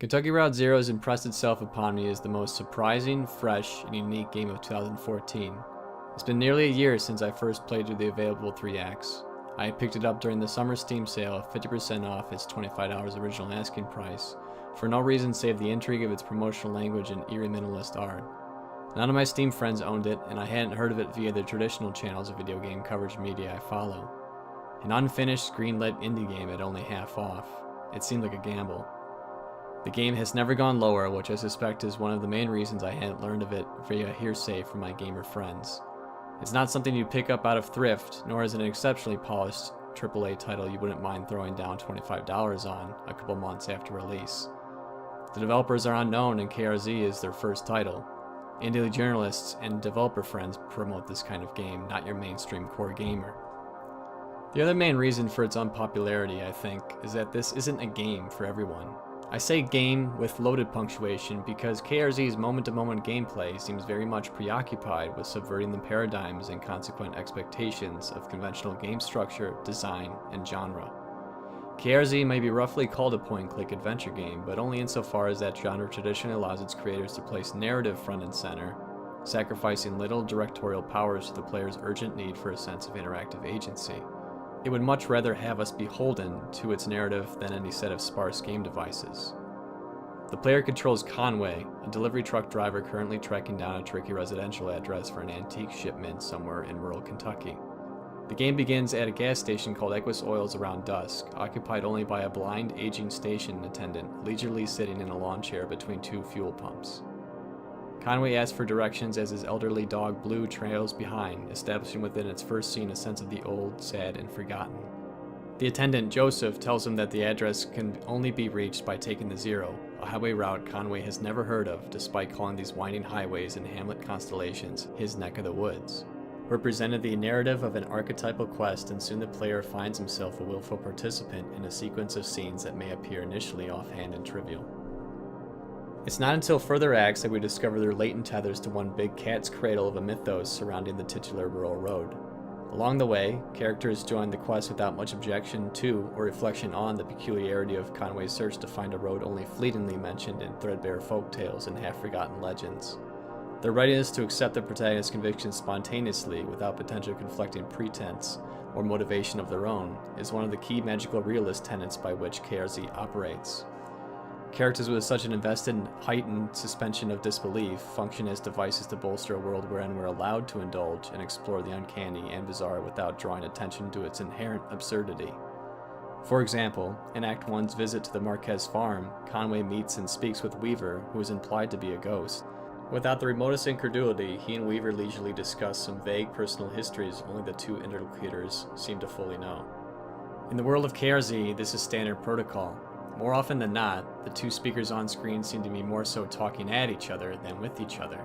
Kentucky Route Zero has impressed itself upon me as the most surprising, fresh, and unique game of 2014. It's been nearly a year since I first played through the available 3 acts. I picked it up during the summer Steam sale at 50% off its $25 original asking price, for no reason save the intrigue of its promotional language and eerie minimalist art. None of my Steam friends owned it, and I hadn't heard of it via the traditional channels of video game coverage media I follow. An unfinished, greenlit indie game at only half off. It seemed like a gamble. The game has never gone lower, which I suspect is one of the main reasons I hadn't learned of it via hearsay from my gamer friends. It's not something you pick up out of thrift, nor is it an exceptionally polished AAA title you wouldn't mind throwing down $25 on a couple months after release. The developers are unknown and KRZ is their first title. Indie journalists and developer friends promote this kind of game, not your mainstream core gamer. The other main reason for its unpopularity, I think, is that this isn't a game for everyone. I say game with loaded punctuation because KRZ's moment-to-moment gameplay seems very much preoccupied with subverting the paradigms and consequent expectations of conventional game structure, design, and genre. KRZ may be roughly called a point-and-click adventure game, but only insofar as that genre traditionally allows its creators to place narrative front and center, sacrificing little directorial powers to the player's urgent need for a sense of interactive agency. It would much rather have us beholden to its narrative than any set of sparse game devices. The player controls Conway, a delivery truck driver currently tracking down a tricky residential address for an antique shipment somewhere in rural Kentucky. The game begins at a gas station called Equus Oils around dusk, occupied only by a blind, aging station attendant leisurely sitting in a lawn chair between 2 fuel pumps. Conway asks for directions as his elderly dog Blue trails behind, establishing within its first scene a sense of the old, sad, and forgotten. The attendant, Joseph, tells him that the address can only be reached by taking the Zero, a highway route Conway has never heard of despite calling these winding highways and hamlet constellations his neck of the woods. We're presented the narrative of an archetypal quest, and soon the player finds himself a willful participant in a sequence of scenes that may appear initially offhand and trivial. It's not until further acts that we discover their latent tethers to one big cat's cradle of a mythos surrounding the titular rural road. Along the way, characters join the quest without much objection to or reflection on the peculiarity of Conway's search to find a road only fleetingly mentioned in threadbare folktales and half-forgotten legends. Their readiness to accept the protagonist's convictions spontaneously without potential conflicting pretense or motivation of their own is one of the key magical realist tenets by which KRZ operates. Characters with such an invested and heightened suspension of disbelief function as devices to bolster a world wherein we're allowed to indulge and explore the uncanny and bizarre without drawing attention to its inherent absurdity. For example, in Act 1's visit to the Marquez farm, Conway meets and speaks with Weaver, who is implied to be a ghost. Without the remotest incredulity, he and Weaver leisurely discuss some vague personal histories only the 2 interlocutors seem to fully know. In the world of KRZ, this is standard protocol. More often than not, the 2 speakers on screen seem to be more so talking at each other than with each other.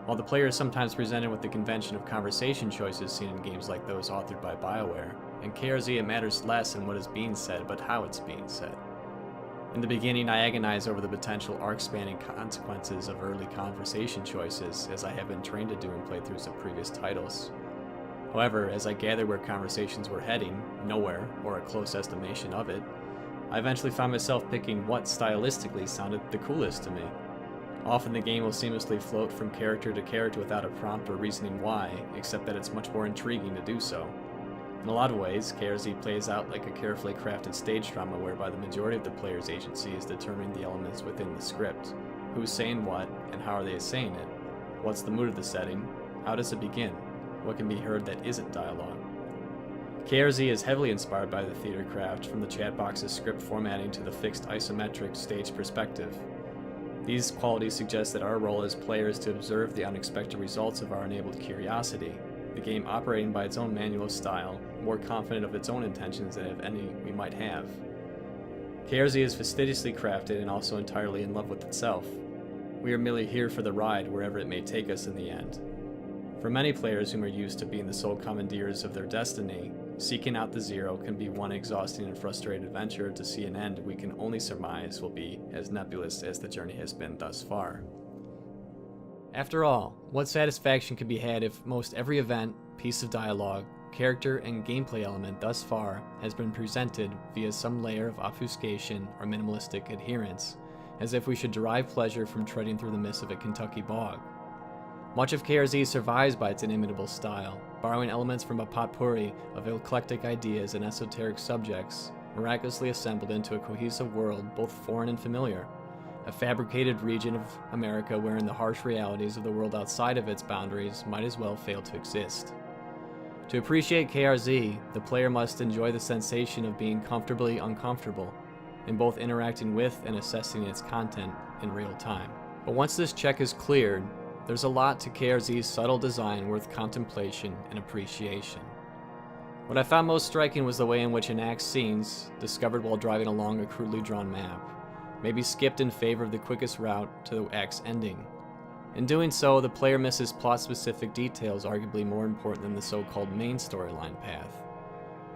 While the player is sometimes presented with the convention of conversation choices seen in games like those authored by BioWare, in KRZ it matters less in what is being said, but how it's being said. In the beginning, I agonize over the potential arc-spanning consequences of early conversation choices, as I have been trained to do in playthroughs of previous titles. However, as I gathered where conversations were heading, nowhere, or a close estimation of it, I eventually found myself picking what stylistically sounded the coolest to me. Often the game will seamlessly float from character to character without a prompt or reasoning why, except that it's much more intriguing to do so. In a lot of ways, KRZ plays out like a carefully crafted stage drama whereby the majority of the player's agency is determining the elements within the script. Who's saying what, and how are they saying it? What's the mood of the setting? How does it begin? What can be heard that isn't dialogue? KRZ is heavily inspired by the theater craft, from the chat box's script formatting to the fixed isometric stage perspective. These qualities suggest that our role as players is to observe the unexpected results of our enabled curiosity, the game operating by its own manual style, more confident of its own intentions than of any we might have. KRZ is fastidiously crafted and also entirely in love with itself. We are merely here for the ride wherever it may take us in the end. For many players whom are used to being the sole commandeers of their destiny, seeking out the Zero can be one exhausting and frustrating adventure to see an end we can only surmise will be as nebulous as the journey has been thus far. After all, what satisfaction can be had if most every event, piece of dialogue, character, and gameplay element thus far has been presented via some layer of obfuscation or minimalistic adherence, as if we should derive pleasure from treading through the mist of a Kentucky bog. Much of KRZ survives by its inimitable style, borrowing elements from a potpourri of eclectic ideas and esoteric subjects, miraculously assembled into a cohesive world both foreign and familiar, a fabricated region of America wherein the harsh realities of the world outside of its boundaries might as well fail to exist. To appreciate KRZ, the player must enjoy the sensation of being comfortably uncomfortable, in both interacting with and assessing its content in real time. But once this check is cleared, there's a lot to KRZ's subtle design worth contemplation and appreciation. What I found most striking was the way in which enacted scenes, discovered while driving along a crudely drawn map, may be skipped in favor of the quickest route to the act's ending. In doing so, the player misses plot-specific details arguably more important than the so-called main storyline path.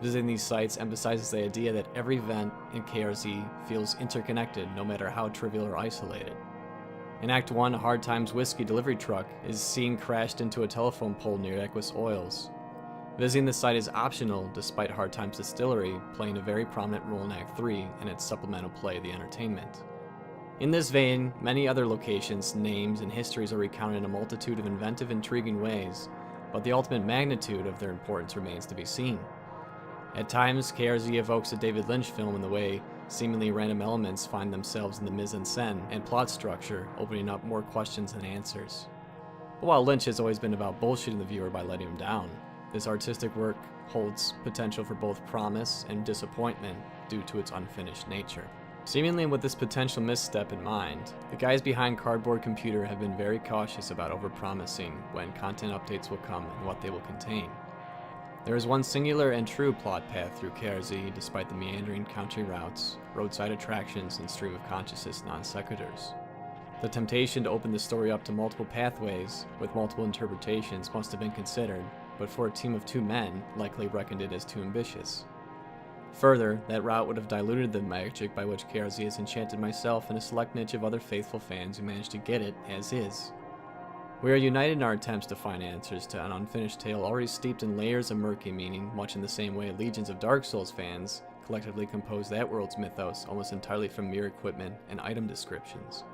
Visiting these sites emphasizes the idea that every event in KRZ feels interconnected, no matter how trivial or isolated. In Act 1, a Hard Times whiskey delivery truck is seen crashed into a telephone pole near Equus Oils. Visiting the site is optional, despite Hard Times Distillery playing a very prominent role in Act 3 and its supplemental play, The Entertainment. In this vein, many other locations, names, and histories are recounted in a multitude of inventive, intriguing ways, but the ultimate magnitude of their importance remains to be seen. At times, KRZ evokes a David Lynch film in the way seemingly random elements find themselves in the mise-en-scène and plot structure, opening up more questions than answers. But while Lynch has always been about bullshitting the viewer by letting him down, this artistic work holds potential for both promise and disappointment due to its unfinished nature. Seemingly with this potential misstep in mind, the guys behind Cardboard Computer have been very cautious about overpromising when content updates will come and what they will contain. There is one singular and true plot path through KRZ despite the meandering country routes, roadside attractions, and stream of consciousness non-sequiturs. The temptation to open the story up to multiple pathways with multiple interpretations must have been considered, but for a team of 2 men, likely reckoned it as too ambitious. Further, that route would have diluted the magic by which KRZ has enchanted myself and a select niche of other faithful fans who managed to get it as is. We are united in our attempts to find answers to an unfinished tale already steeped in layers of murky meaning, much in the same way legions of Dark Souls fans collectively compose that world's mythos almost entirely from mere equipment and item descriptions.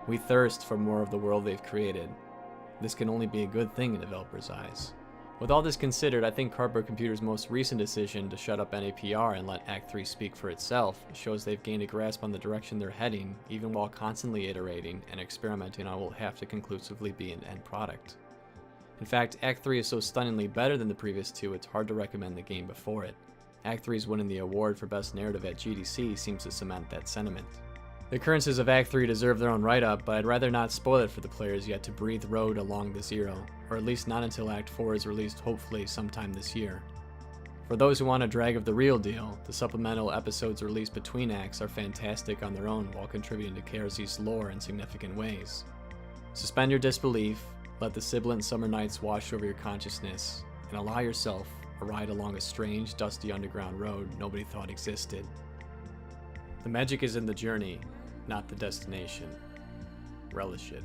We thirst for more of the world they've created. This can only be a good thing in developers' eyes. With all this considered, I think Cardboard Computer's most recent decision to shut up NAPR and let Act 3 speak for itself shows they've gained a grasp on the direction they're heading, even while constantly iterating and experimenting on what will have to conclusively be an end product. In fact, Act 3 is so stunningly better than the previous 2, it's hard to recommend the game before it. Act 3's winning the award for Best Narrative at GDC seems to cement that sentiment. The occurrences of Act 3 deserve their own write-up, but I'd rather not spoil it for the players yet to breathe road along the Zero, or at least not until Act 4 is released hopefully sometime this year. For those who want a drag of the real deal, the supplemental episodes released between acts are fantastic on their own while contributing to KRZ's lore in significant ways. Suspend your disbelief, let the sibilant summer nights wash over your consciousness, and allow yourself a ride along a strange, dusty underground road nobody thought existed. The magic is in the journey, not the destination. Relish it.